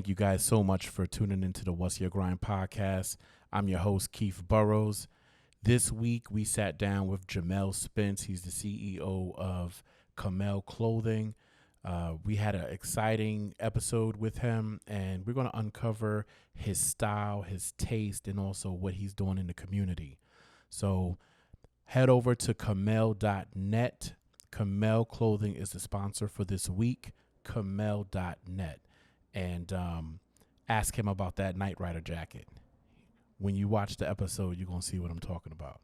Thank you guys so much for tuning into the What's Your Grind podcast. I'm your host, Keith Burroughs. This week, we sat down with Jamel Spence. He's the CEO of Kamell Clothing. We had an exciting episode with him, and we're going to uncover his style, his taste, and also what he's doing in the community. So head over to kamell.net. Kamell Clothing is the sponsor for this week, kamell.net. And ask him about that Knight Rider jacket. When you watch the episode, you're going to see what I'm talking about.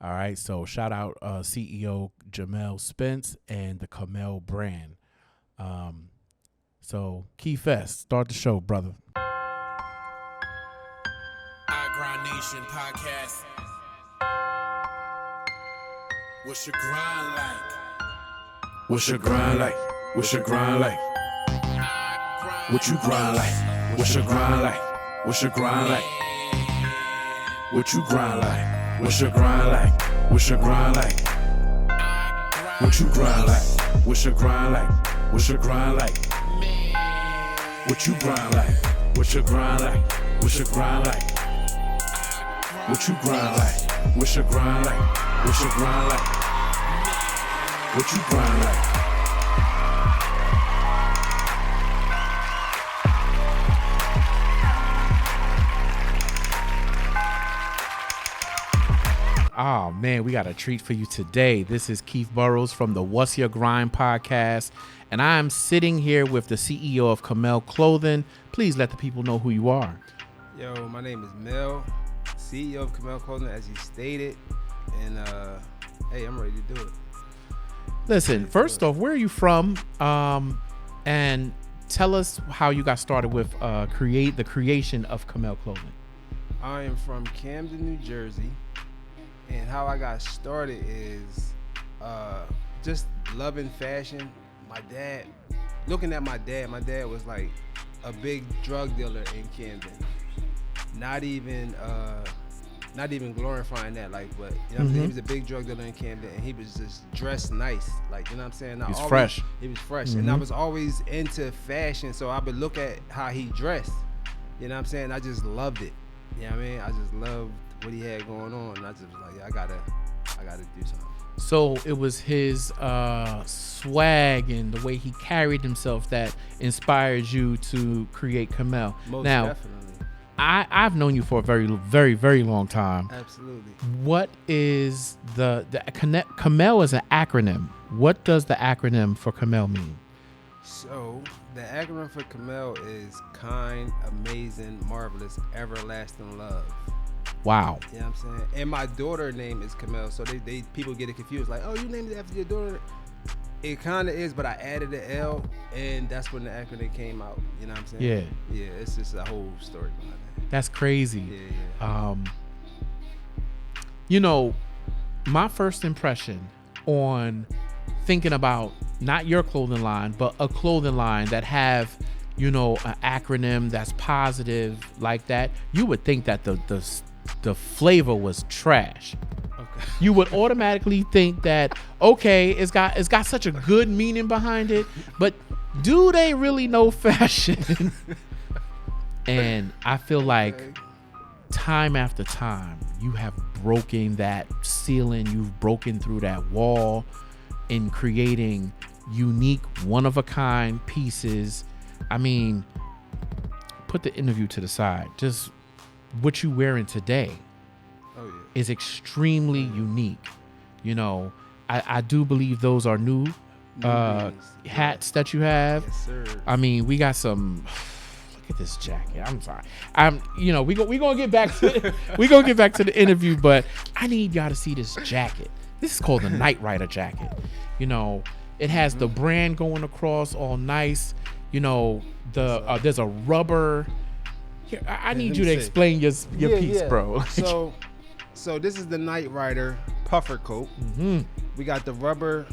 All right, so shout out CEO Jamel Spence and the Kamell brand. So Keith S., start the show, brother. I Grind Nation podcast. What's your grind like? What's your grind like? What's your grind like? What you grind like? What's your grind like? What's your grind like? What you grind like? What's your grind like? What's your grind like? What you grind like? What's your grind like? What's your grind like? What you grind like? What's your grind like? What's your grind like? What you grind like? What's your grind like? What's your grind like? What you grind like? Oh, man, we got a treat for you today. This is Keith Burroughs from the What's Your Grind podcast, and I'm sitting here with the CEO of Kamell Clothing. Please let the people know who you are. Yo, my name is Mel, CEO of Kamell Clothing, as you stated, and hey, I'm ready to do it. Listen, first off, where are you from? And tell us how you got started with the creation of Kamell Clothing. I am from Camden, New Jersey. And how I got started is just loving fashion. Looking at my dad was like a big drug dealer in Camden. Not even glorifying that, like, but you know what I'm saying? He was a big drug dealer in Camden, and he was just dressed nice, like, you know what I'm saying? He was fresh. He was fresh, and I was always into fashion, so I would look at how he dressed. You know what I'm saying? I just loved it. You know what I mean? I just loved what he had going on, and I just was like, yeah, I gotta do something. So it was his swag and the way he carried himself that inspired you to create Kamell. Most now, definitely. I've known you for a very, very, very long time. Absolutely. What is the Kamell is an acronym. What does the acronym for Kamell mean? So the acronym for Kamell is kind, amazing, marvelous, everlasting love. Wow. You know what I'm saying? And my daughter's name is Kamell, so they people get it confused, like, oh, you named it after your daughter? It kind of is, but I added the L, and that's when the acronym came out. You know what I'm saying? Yeah. Yeah, it's just a whole story behind that. That's crazy. Yeah. You know, my first impression on thinking about not your clothing line, but a clothing line that have, you know, an acronym that's positive like that, you would think that the flavor was trash. Okay. You would automatically think that, okay, it's got such a good meaning behind it, but do they really know fashion? And I feel like time after time, you have broken that ceiling, you've broken through that wall in creating unique, one-of-a-kind pieces. I mean, put the interview to the side. Just what you wearing today is extremely unique. You know, I do believe those are new hats that you have. Yes, sir. I mean, we got some. Look at this jacket. I'm sorry. We gonna get back to the interview, but I need y'all to see this jacket. This is called the Knight Rider jacket. You know, it has the brand going across, all nice. You know, there's a rubber. Here, I need you to explain your piece, bro. So this is the Knight Rider puffer coat. We got the rubber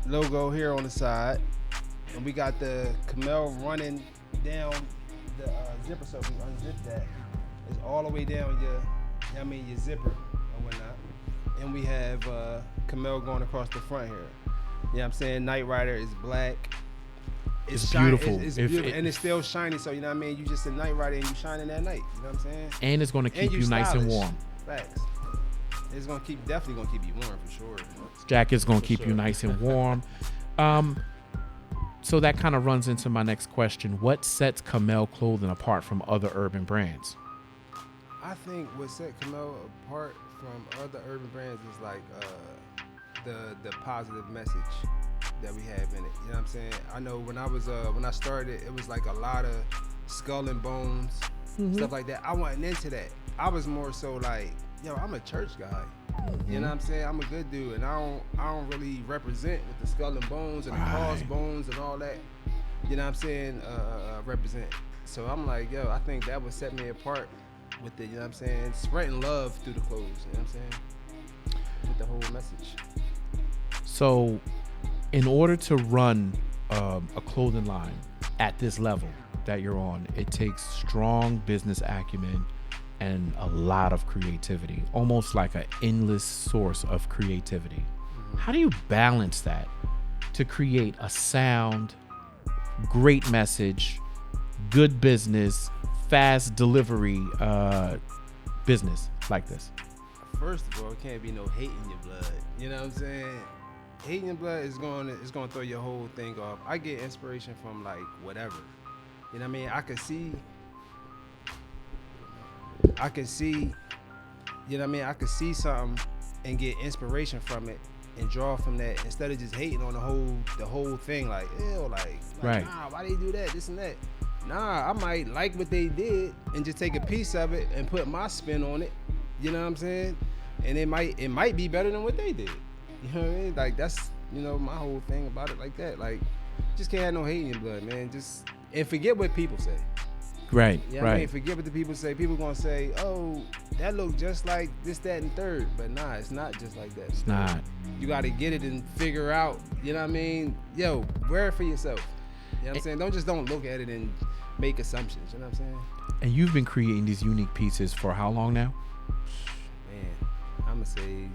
logo here on the side, and we got the Kamell running down the zipper, so if we unzip that, it's all the way down your zipper or whatnot. And we have Kamell going across the front here. You know what I'm saying? Knight Rider is black. It's shiny, beautiful. It's beautiful, and it's still shiny. So you know what I mean. You just a night rider and you shining that night. You know what I'm saying? And it's going to keep you nice and warm. Facts. It's definitely gonna keep you warm for sure. Jacket's going to keep you nice and warm. So that kind of runs into my next question. What sets Kamell Clothing apart from other urban brands? I think what set Kamell apart from other urban brands is like the positive message that we have in it. You know what I'm saying? I know when I started, it was like a lot of skull and bones, stuff like that. I wasn't into that. I was more so like, yo, I'm a church guy. You know what I'm saying? I'm a good dude, and I don't really represent with the skull and bones and the cross bones and all that. You know what I'm saying? Represent. So I'm like, yo, I think that would set me apart with the, you know what I'm saying, spreading love through the clothes. You know what I'm saying? With the whole message. So, in order to run a clothing line at this level that you're on, it takes strong business acumen and a lot of creativity, almost like an endless source of creativity. How do you balance that to create a sound, great message, good business, fast delivery business like this? First of all, it can't be no hate in your blood. You know what I'm saying? Hate in your blood is going to throw your whole thing off. I get inspiration from like whatever. You know what I mean? I can see, you know what I mean? I could see something and get inspiration from it and draw from that instead of just hating on the whole thing. Like, ew, like right. Nah, why they do that? This and that. Nah, I might like what they did and just take a piece of it and put my spin on it. You know what I'm saying? And it might be better than what they did. You know what I mean? Like that's, you know, my whole thing about it like that. Like, just can't have no hate in your blood, man. And forget what people say. Right, You know what I mean? Forget what the people say. People gonna say, oh, that look just like this, that, and third. But nah, it's not just like that. It's not. You gotta get it and figure out, you know what I mean? Yo, wear it for yourself. You know what I'm saying? Don't look at it and make assumptions. You know what I'm saying? And you've been creating these unique pieces for how long now? Man, I'm gonna say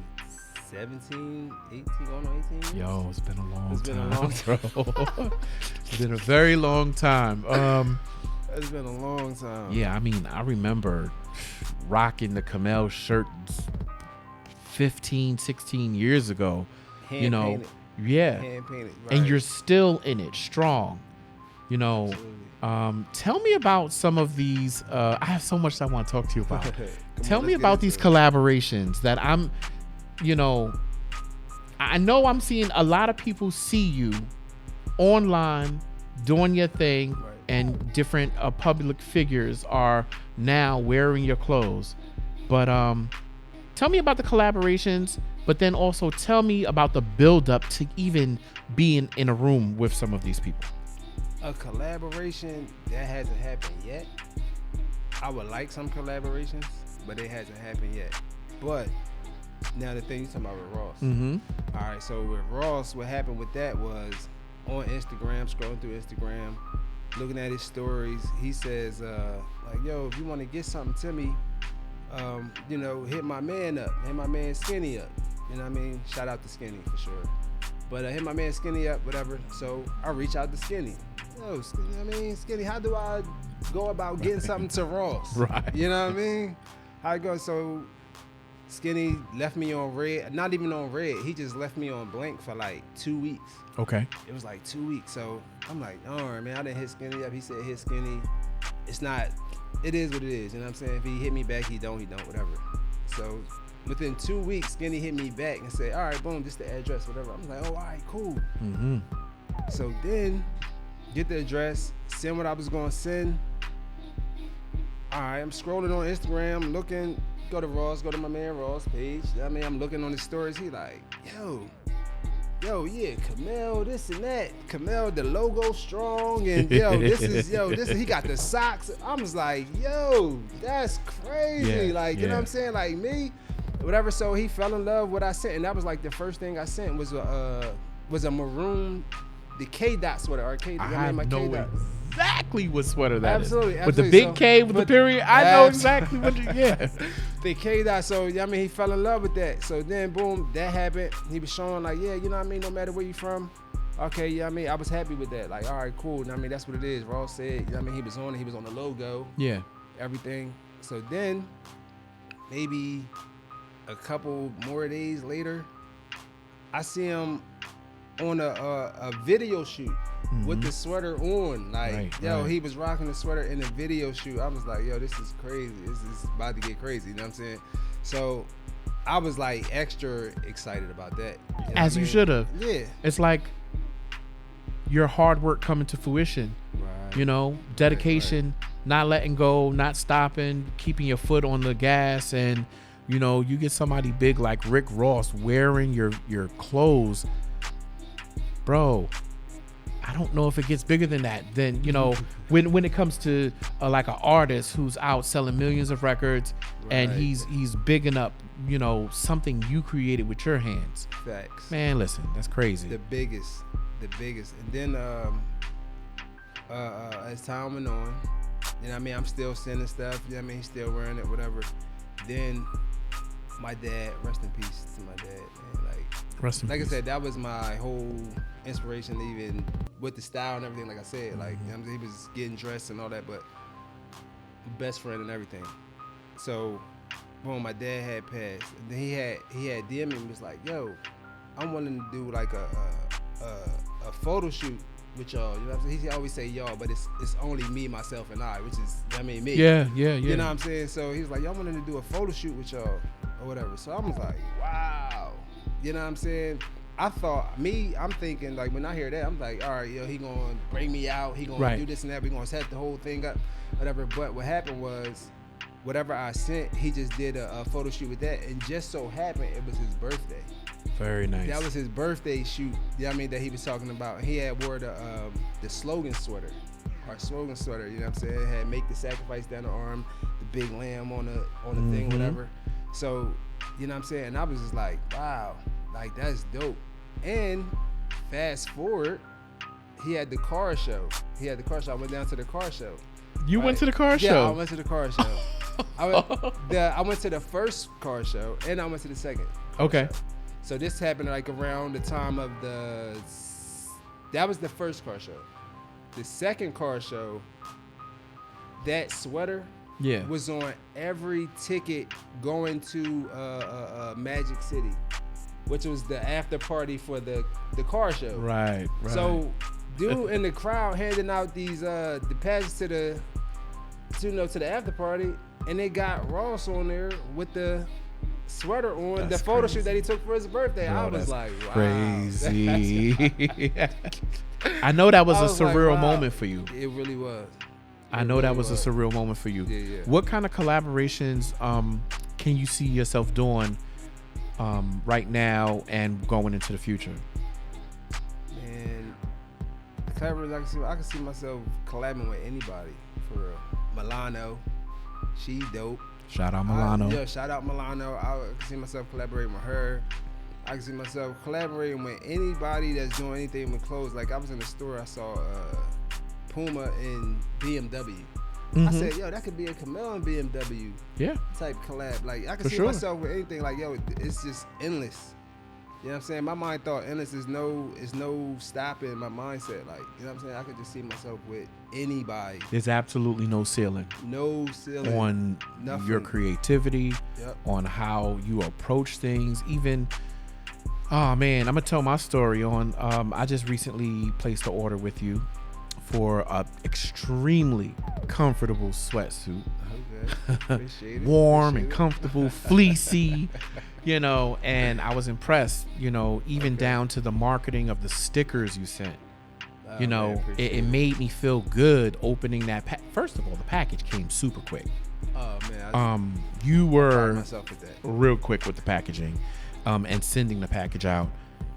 17, 18, going on 18 years. Yo, it's been a long It's been time, a long bro. It's been a very long time. It's been a long time. Yeah, I mean, I remember rocking the Kamell shirts 15, 16 years ago. Hand you know, painted. yeah. Hand painted. Right. And you're still in it, strong. You know, tell me about some of these. I have so much I want to talk to you about. Tell me about these collaborations that I'm, you know I'm seeing a lot of people see you online doing your thing, Right. and different public figures are now wearing your clothes. But tell me about the collaborations, but then also tell me about the build up to even being in a room with some of these people. A collaboration that hasn't happened yet. I would like some collaborations, but it hasn't happened yet. But now the thing you're talking about with Ross. Mm-hmm. All right, so with Ross, what happened with that was on Instagram, scrolling through Instagram, looking at his stories, he says, like, yo, if you want to get something to me, you know, hit my man up, hit my man Skinny up. You know what I mean? Shout out to Skinny for sure. But hit my man Skinny up, whatever. So I reach out to Skinny. Yo, Skinny, you know what I mean? Skinny, how do I go about getting something to Ross? Right. You know what I mean? How I go? So Skinny left me on red, not even on red. He just left me on blank for like 2 weeks. Okay. It was like 2 weeks. So I'm like, darn, man, I didn't hit Skinny up. He said hit Skinny. It's not, it is what it is. You know what I'm saying? If he hit me back, he don't, whatever. So within 2 weeks, Skinny hit me back and said, all right, boom, this the address, whatever. I'm like, oh, all right, cool. Mm-hmm. So then get the address, send what I was going to send. All right, I'm scrolling on Instagram, looking, go to Ross, go to my man Ross page. You know what I mean, I'm looking on his stories. He like, yo, yeah, Kamell, this and that. Kamell, the logo strong, and this is, he got the socks. I was like, yo, that's crazy. Yeah, like, you know what I'm saying? Like me, whatever. So he fell in love with what I sent, and that was like the first thing I sent was a maroon, the K-Dot sweater, or K-Dot. I know exactly what sweater that absolutely, is. With the big K, with the period. I know exactly what yeah. The K-Dot, so I mean, he fell in love with that. So then, boom, that happened. He was showing like, yeah, you know what I mean? No matter where you from, Okay, yeah, I mean, I was happy with that. Like, all right, cool. I mean, that's what it is. Ross said, I mean, he was on it. He was on the logo, Yeah. everything. So then, maybe a couple more days later, I see him on a video shoot with the sweater on. Like, he was rocking the sweater in a video shoot. I was like, yo, this is crazy. This is about to get crazy. You know what I'm saying? So I was like extra excited about that. You know As you should have. Yeah. It's like your hard work coming to fruition. Right. You know, dedication, not letting go, not stopping, keeping your foot on the gas. And, you know, you get somebody big like Rick Ross wearing your clothes. Bro, I don't know if it gets bigger than that. Then, you know, when it comes to like an artist who's out selling millions of records and he's bigging up, you know, something you created with your hands. Facts. Man, listen, that's crazy. The biggest. And then as time went on, you know what I mean, I'm still sending stuff, you know what I mean, he's still wearing it, whatever. Then my dad, rest in peace to my dad, man. Like I said, that was my whole inspiration, even with the style and everything. Like I said, like, you know what I mean, he was getting dressed and all that, but best friend and everything. So boom, my dad had passed. And then he had DM'd me and was like, yo, I'm wanting to do like a photo shoot with y'all. You know what I'm saying? He always say y'all, but it's only me, myself, and I, which is, I mean, me. Yeah. You know what I'm saying? So he was like, y'all wanting to do a photo shoot with y'all or whatever. So I was like, wow. You know what I'm saying? I'm thinking, like, when I hear that, I'm like, all right, yo, he gonna bring me out. He gonna do this and that. We gonna set the whole thing up, whatever. But what happened was, whatever I sent, he just did a photo shoot with that. And just so happened, it was his birthday. Very nice. That was his birthday shoot, you know what I mean, that he was talking about. He had wore the slogan sweater, our slogan sweater, you know what I'm saying? It had make the sacrifice down the arm, the big lamb on the thing, whatever. So, you know what I'm saying? And I was just like, wow, like, that's dope. And fast forward, he had the car show. I went down to the car show. You went to the car show? Yeah, I went to the car show. I went to the first car show, and I went to the second car show. So this happened like around the time of that was the first car show. The second car show, that sweater was on every ticket going to Magic City, which was the after party for the car show. Right. So dude in the crowd handing out these the passes to the after party, and they got Ross on there with the sweater on, that's the photo crazy. Shoot that he took for his birthday. Bro, I was like, wow. Crazy. I know that was a surreal moment for you. It really was. I know that was a surreal moment for you. Yeah. What kind of collaborations can you see yourself doing right now and going into the future? Man, collaborations, I can see myself collabing with anybody, for real. Milano, she dope. Shout out Milano. Shout out Milano. I can see myself collaborating with her. I can see myself collaborating with anybody that's doing anything with clothes. Like, I was in the store, I saw Puma and BMW. I said, yo, that could be a Kamell and BMW type collab. Like, I can see myself with anything. Like, yo, it's just endless. You know what I'm saying? My mind thought endless is no stopping my mindset. Like, you know what I'm saying? I could just see myself with anybody. There's absolutely no ceiling. No ceiling. On nothing. Your creativity, on how you approach things. Even, oh man, I'm gonna tell my story on, I just recently placed an order with you for a extremely comfortable sweatsuit. Okay. Appreciate it. Warm and comfortable, fleecy. You know, and I was impressed, you know, even down to the marketing of the stickers you sent. You know, man, it made me feel good opening that. First of all, the package came super quick. Oh, man. You were real quick with the packaging and sending the package out.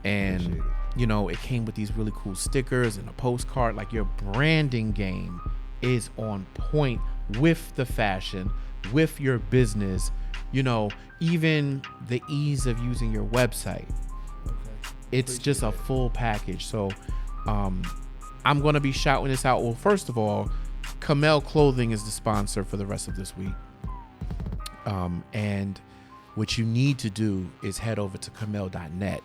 And, you know, it came with these really cool stickers and a postcard. Like, your branding game is on point with the fashion, with your business. You know, even the ease of using your website. It's just a full package. So I'm going to be shouting this out. Well, first of all, Kamell Clothing is the sponsor for the rest of this week. And what you need to do is head over to Kamell.net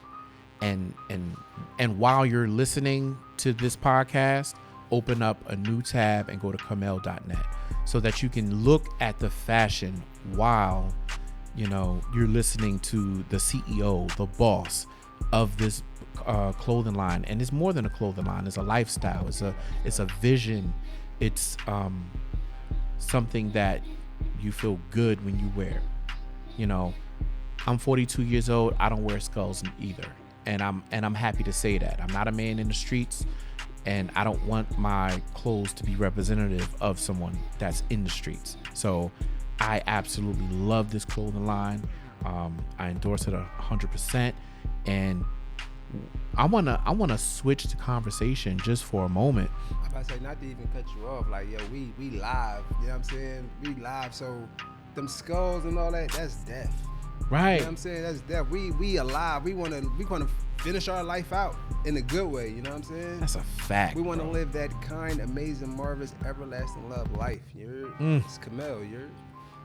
and while you're listening to this podcast, open up a new tab and go to kamell.net so that you can look at the fashion while you're listening to the CEO, the boss of this clothing line. And it's more than a clothing line. It's a lifestyle. It's a vision. It's something that you feel good when you wear. I'm 42 years old. I don't wear skulls either, and I'm happy to say that. I'm not a man in the streets, and I don't want my clothes to be representative of someone that's in the streets. So I absolutely love this clothing line. I endorse it 100%, and I wanna switch the conversation just for a moment. I'm about to say, not to even cut you off, like, yo, we live, you know what I'm saying? We live, so them skulls and all that, that's death. Right. You know what I'm saying? That's death. We alive. We wanna finish our life out in a good way, you know what I'm saying? That's a fact. We wanna bro. live that kind, amazing, marvelous, everlasting love life. It's Kamell,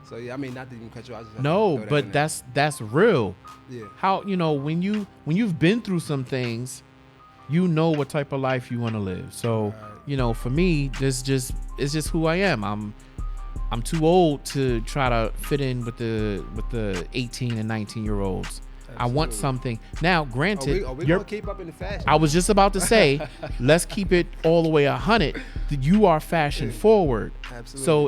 so yeah, I mean, not to even cut you off. I just have to No, throw that but in there. that's real. Yeah. How when you've been through some things, what type of life you want to live. So for me, it's just who I am. I'm too old to try to fit in with the 18 and 19 year olds. I want something now. Granted, Are we gonna keep up in the fashion? I was just about to say, let's keep it all the way 100. You are fashion forward, Absolutely. so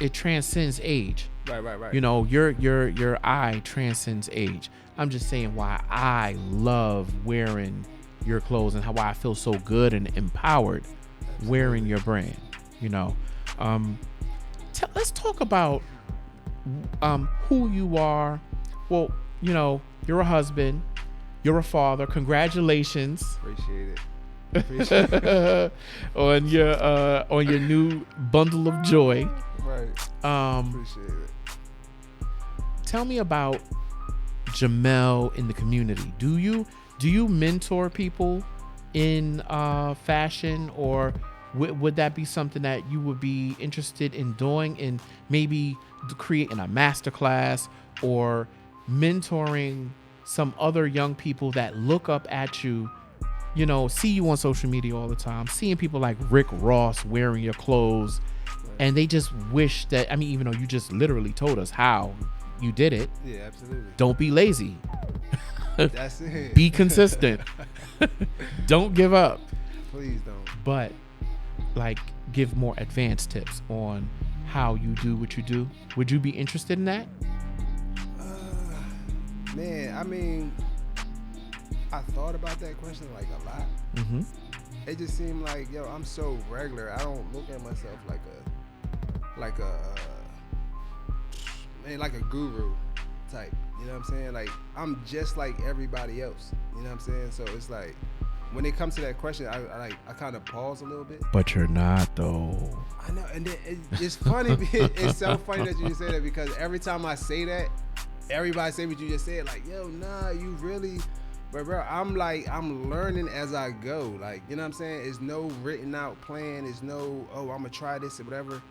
it transcends age. Right. Your eye transcends age. I'm just saying why I love wearing your clothes and why I feel so good and empowered wearing your brand. Let's talk about who you are. Well, you're a husband, you're a father. Congratulations. Appreciate it. on your new bundle of joy. Right. Appreciate it. Tell me about Jamel in the community. Do you mentor people in fashion, or would that be something that you would be interested in doing, and maybe creating a masterclass or mentoring some other young people that look up at you, see you on social media all the time, seeing people like Rick Ross wearing your clothes, and they just wish that, even though you just literally told us how you did it. Yeah, absolutely. Don't be lazy. That's it. Be consistent. Don't give up. Please don't. But give more advanced tips on how you do what you do. Would you be interested in that? Man, I thought about that question a lot. Mm-hmm. It just seemed like, yo, I'm so regular. I don't look at myself like a guru type. You know what I'm saying? Like, I'm just like everybody else. You know what I'm saying? So it's like, when it comes to that question, I kind of pause a little bit. But you're not, though. I know, and it's funny. It's so funny that you just say that, because every time I say that, everybody say what you just said. Like, yo, nah, you really. But bro, I'm learning as I go. Like, you know what I'm saying? It's no written out plan. It's no, I'm gonna try this or whatever.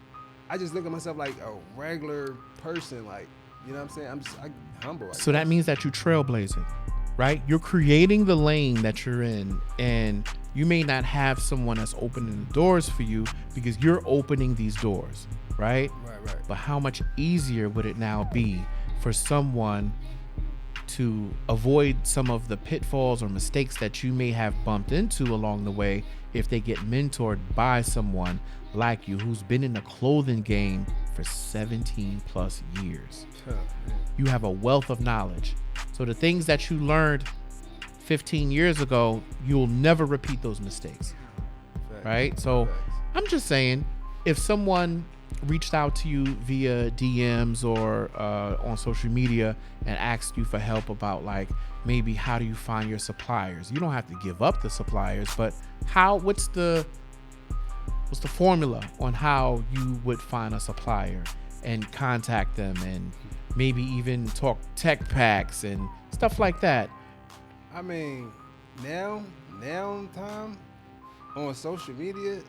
I just look at myself like a regular person. Like, you know what I'm saying? I'm humble. So that means that you're trailblazing, right? You're creating the lane that you're in, and you may not have someone that's opening the doors for you because you're opening these doors, right? Right. But how much easier would it now be for someone to avoid some of the pitfalls or mistakes that you may have bumped into along the way if they get mentored by someone like you who's been in the clothing game for 17 plus years? You have a wealth of knowledge. So the things that you learned 15 years ago, you'll never repeat those mistakes. Facts. Right? So Facts. I'm just saying, if someone reached out to you via DMs or on social media and asked you for help about maybe how do you find your suppliers, you don't have to give up the suppliers, but what's the formula on how you would find a supplier and contact them, and maybe even talk tech packs and stuff like that? I mean, now time on social media,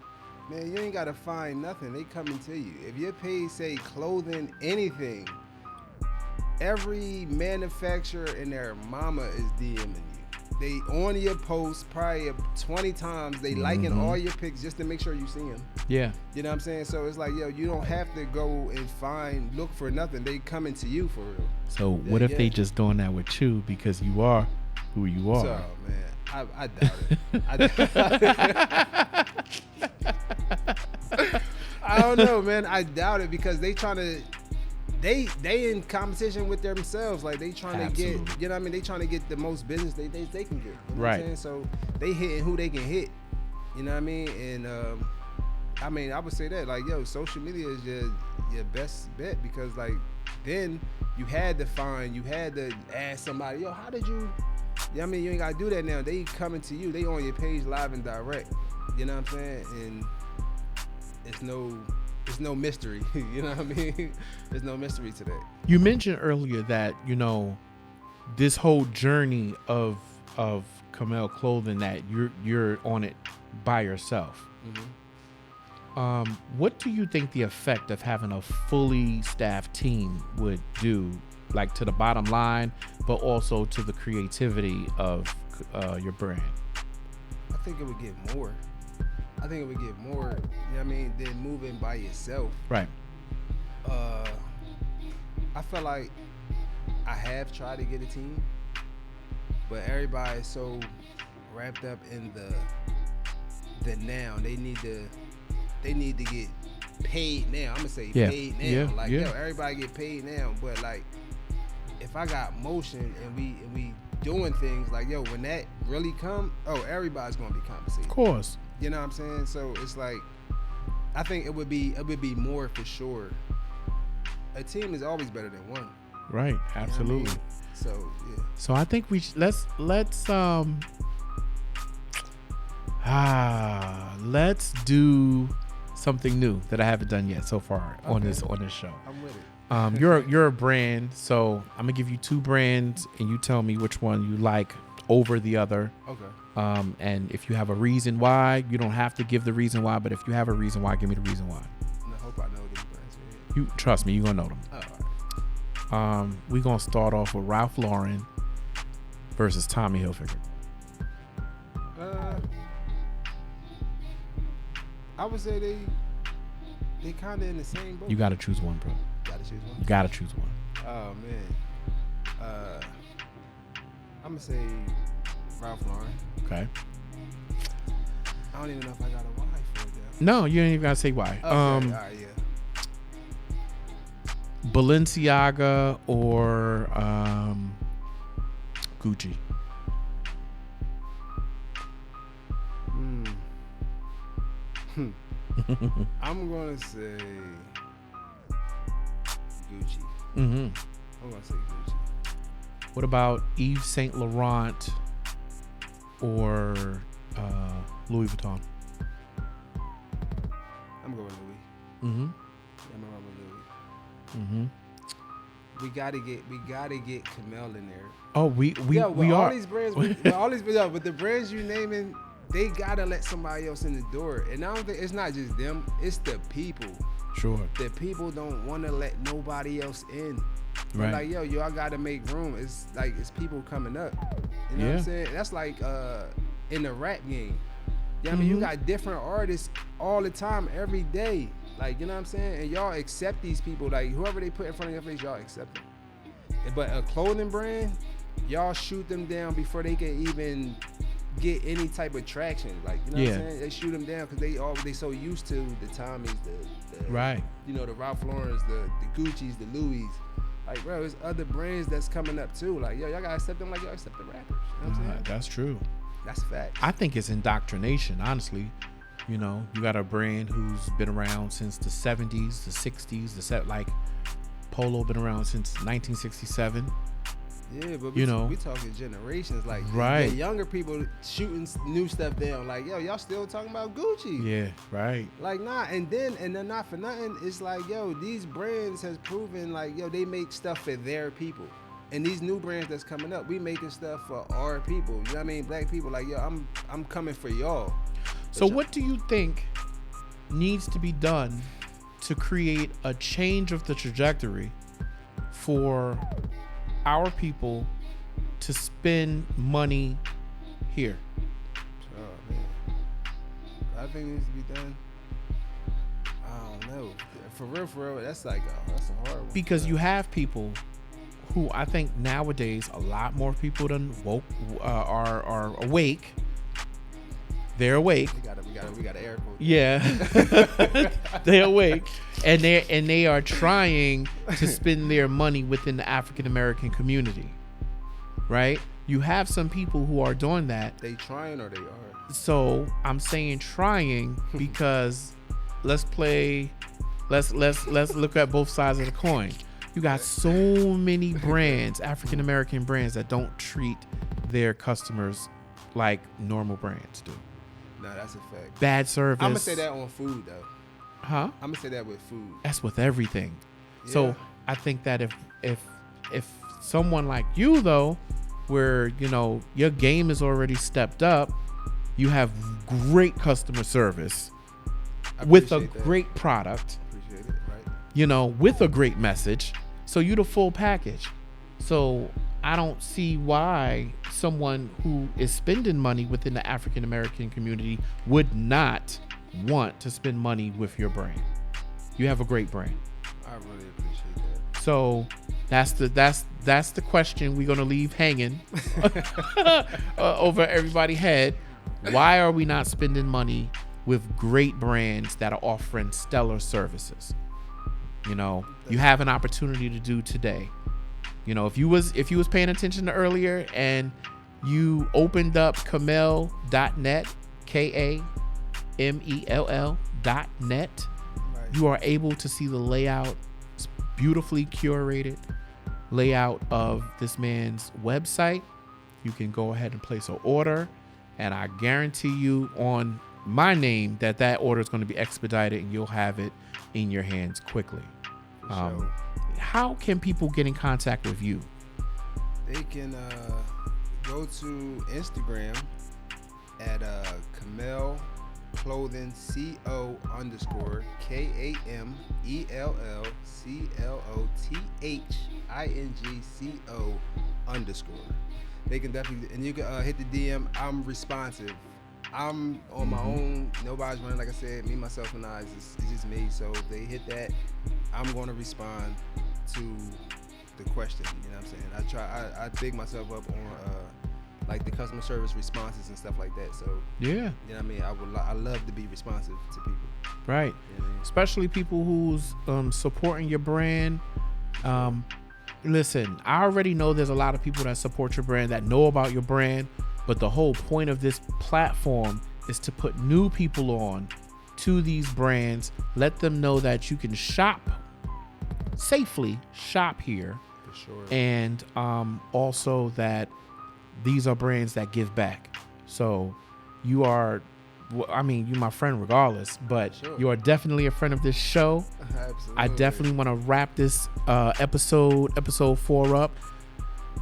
man, you ain't gotta find nothing. They coming to you. If your page say clothing, anything, every manufacturer and their mama is DMing you. They on your post probably 20 times. They liking all your pics just to make sure you see them. Yeah. You know what I'm saying? So it's like, yo, you don't have to go and look for nothing. They coming to you for real. So what if they just doing that with you because you are who you are? So man, I doubt it. I don't know, man. I doubt it because they trying to. They in competition with themselves. Like they trying to get, you know what I mean? They trying to get the most business they can get. You know what I'm saying? So they hitting who they can hit. You know what I mean? And I mean, I would say that like, yo, social media is your best bet because like then you had to ask somebody, yo, how did you? Yeah, I mean, you ain't gotta do that now. They coming to you. They on your page live and direct. You know what I'm saying? And it's no mystery. You know what I mean? There's no mystery to that. You mentioned earlier that, you know, this whole journey of Kamell Clothing that you're on it by yourself. Mm-hmm. What do you think the effect of having a fully staffed team would do, like to the bottom line, but also to the creativity of your brand? I think it would get more. You know what I mean, than moving by yourself. Right. I feel like I have tried to get a team, but everybody's so wrapped up in the now. They need to get paid now. I'm gonna say paid now. Yo, everybody get paid now. But like, if I got motion and we doing things like, yo, when that really come, everybody's gonna be compensated. Of course. You know what I'm saying? So it's like, I think it would be more for sure. A team is always better than one. Right. Absolutely. You know what I mean? So yeah. So I think let's do something new that I haven't done yet so far on this show. I'm with it. You're a brand, so I'm gonna give you two brands and you tell me which one you like over the other. Okay. And if you have a reason why, you don't have to give the reason why, but if you have a reason why, give me the reason why. I hope I know these brands. You trust me, you're gonna know them. Oh, all right. We're gonna start off with Ralph Lauren versus Tommy Hilfiger. I would say they kind of in the same boat. You gotta choose one, bro. Gotta choose one. You gotta choose one. Oh man. I'm gonna say Ralph Lauren. Okay. I don't even know if I got a why for it though. No, you ain't even gotta say why. Okay, all right, yeah. Balenciaga or Gucci. I'm gonna say Gucci. Mm-hmm. I'm gonna say Gucci. What about Yves Saint Laurent or Louis Vuitton? I'm going with Louis. Mm-hmm. I'm going with Louis. Mm-hmm. We gotta get Kamell in there. Oh, we all are. These brands, with the brands you naming, they gotta let somebody else in the door. And I don't think it's not just them; it's the people. Sure. The people don't want to let nobody else in. Right. Like, yo, I gotta make room. It's like it's people coming up. You know what I'm saying? That's like in the rap game. You know what I mean? You got different artists all the time, every day. Like, you know what I'm saying? And y'all accept these people. Like, whoever they put in front of your face, y'all accept them. But a clothing brand, y'all shoot them down before they can even get any type of traction. Like, you know what I'm saying? They shoot them down because they so used to the Tommies, the right. You know, the Ralph Laurens, the Gucci's, the Louis. Like, bro, there's other brands that's coming up too. Like, yo, y'all gotta accept them like y'all accept the rappers. You know what I'm saying? That's true. That's fact. I think it's indoctrination, honestly. You know, you got a brand who's been around since the 70s, the 60s, like Polo been around since 1967. Yeah, but we talking generations. Like, right. The younger people shooting new stuff down. Like, yo, y'all still talking about Gucci. Yeah, right. Like, nah, and then not for nothing, it's like, yo, these brands has proven, like, yo, they make stuff for their people. And these new brands that's coming up, we making stuff for our people. You know what I mean? Black people, like, yo, I'm coming for y'all. So what do you think needs to be done to create a change of the trajectory for our people to spend money here. Oh man, I think it needs to be done. I don't know. For real, that's like that's a hard one. Because you have people who I think nowadays a lot more people are awake. They're awake. We got air quotes. Yeah, they're awake, and they are trying to spend their money within the African American community, right? You have some people who are doing that. They trying or they are. So I'm saying trying because let's look at both sides of the coin. You got so many brands, African American brands, that don't treat their customers like normal brands do. No, that's a fact. Bad service. I'm gonna say that on food though. Huh? I'm gonna say that with food. That's with everything. Yeah. So I think that if someone like you though, where you know your game is already stepped up, you have great customer service with a great product. Appreciate it, right? You know, with a great message. So you the full package. So I don't see why someone who is spending money within the African American community would not want to spend money with your brand. You have a great brand. I really appreciate that. So that's the question we're gonna leave hanging over everybody's head. Why are we not spending money with great brands that are offering stellar services? You know, you have an opportunity to do today. You know, if you was paying attention to earlier and you opened up Kamell.net, KAMELL.net, Right. you are able to see the layout. It's beautifully curated layout of this man's website. You can go ahead and place an order, and I guarantee you on my name that order is going to be expedited and you'll have it in your hands quickly. So How can people get in contact with you? they can go to Instagram at Kamell Clothing COMellClothing_. They can definitely, and you can hit the DM. I'm responsive. I'm on my own. Nobody's running, like I said. Me, myself, and I. It's just me. So if they hit that, I'm going to respond to the question. You know what I'm saying? I dig myself up on like the customer service responses and stuff like that. So Yeah, you know what I mean? I love to be responsive to people. right. You know what I mean? Especially people who's supporting your brand. Listen, I already know there's a lot of people that support your brand, that know about your brand, but the whole point of this platform is to put new people on to these brands, let them know that you can safely shop here, For sure. and also that these are brands that give back. So you are, I mean, you my friend regardless, but Sure. you are definitely a friend of this show. Absolutely. I definitely want to wrap this episode 4 up.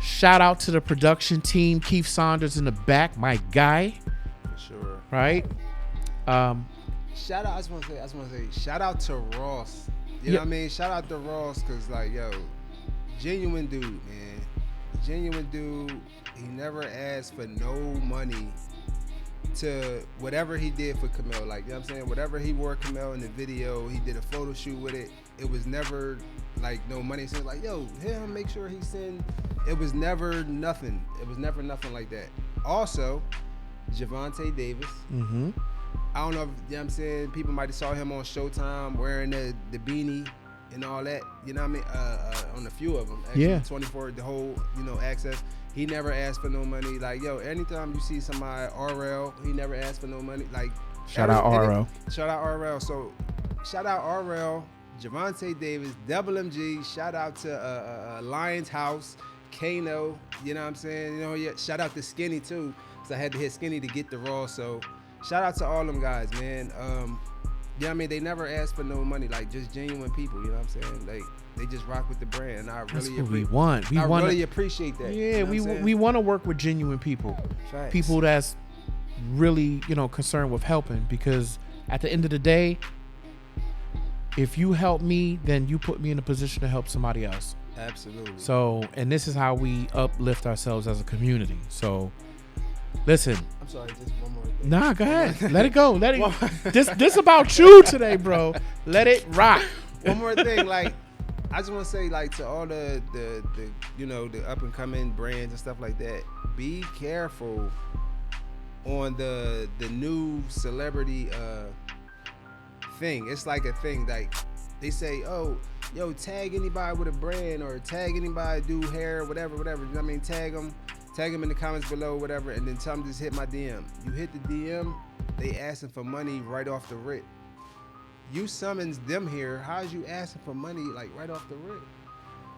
Shout out to the production team, Keith Saunders in the back, my guy, For sure. right? Shout out. I just want to say, shout out to Ross. You know what I mean? Shout out to Ross, cause like, yo, genuine dude, man. Genuine dude. He never asked for no money to whatever he did for Kamell. Like, you know what I'm saying? Whatever he wore Kamell in the video, he did a photo shoot with it. It was never like no money. So like, yo, him make sure he send. It was never nothing. It was never nothing like that. Also, Javante Davis. Mm-hmm. I don't know if, you know what I'm saying, people might have saw him on Showtime wearing the beanie and all that, you know what I mean, on a few of them. Actually, Yeah. 24, the whole, access. He never asked for no money. Like, yo, anytime you see somebody, RL, he never asked for no money. Like, Shout out RL. Shout out RL. So, shout out RL, Javante Davis, Double MG. Shout out to Lions House, Kano. You know what I'm saying? Yeah. Shout out to Skinny too, because I had to hit Skinny to get the Raw. So, shout out to all them guys, man. I mean, they never asked for no money. Like, just genuine people. You know what I'm saying? Like, they just rock with the brand, and I That's really what we want. really appreciate that. Yeah, you know what I'm saying? we want to work with genuine people. Facts. People that's really, concerned with helping, because at the end of the day, if you help me, then you put me in a position to help somebody else. Absolutely. So, and this is how we uplift ourselves as a community. So, Listen. I'm sorry, just one more thing. Nah, go ahead. Let it go. Let it. This about you today, bro. Let it rock. One more thing, like I just want to say, like to all the the up and coming brands and stuff like that, be careful on the new celebrity thing. It's like a thing, like they say, oh, yo, tag anybody with a brand or tag anybody do hair, whatever. You know what I mean? Tag them in the comments below, whatever, and then tell them just hit my DM. You hit the DM, they asking for money right off the rip. You summons them here. How's you asking for money like right off the rip?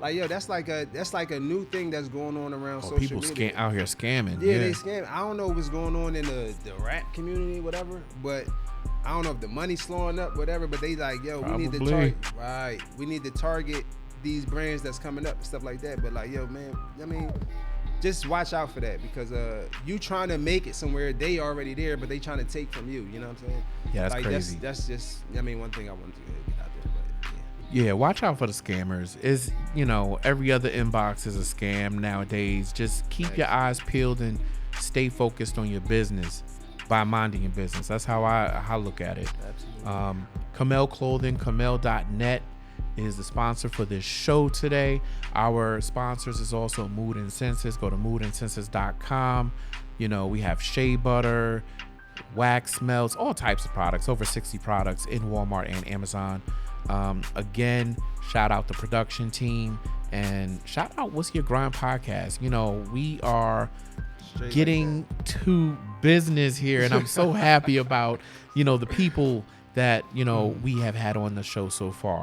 Like, yo, that's like a new thing that's going on around social people media. out here scamming. Yeah, they scam. I don't know what's going on in the rap community, whatever, but I don't know if the money's slowing up, whatever, but they like, yo, we need to target, right? We need to target these brands that's coming up and stuff like that. But like, yo, man, I mean, just watch out for that, because you trying to make it somewhere, they already there, but they trying to take from you. You know what I'm saying? Yeah, that's like, crazy. That's just, I mean, one thing I wanted to get out there. But yeah, watch out for the scammers. Is every other inbox is a scam nowadays. Just keep your eyes peeled and stay focused on your business by minding your business. That's how I look at it. Absolutely. Kamell Clothing, Kamell.net is the sponsor for this show today. Our sponsors is also Mood and Senses. Go to moodandsenses.com. We have shea butter, wax melts, all types of products, over 60 products in Walmart and Amazon. Again, shout out the production team and shout out What's Your Grind podcast. We are getting to business here, and I'm so happy about the people that we have had on the show so far.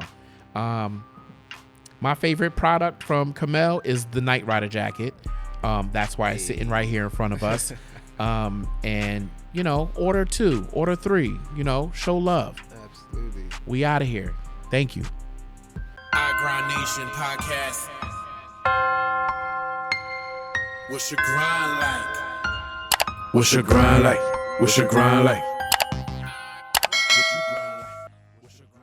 My favorite product from Kamell is the Night Rider jacket. That's why it's sitting right here in front of us. And order 2, order 3, show love. Absolutely. We out of here. Thank you. I Grind Nation podcast. What's your grind like? What's your grind like? What's your grind like?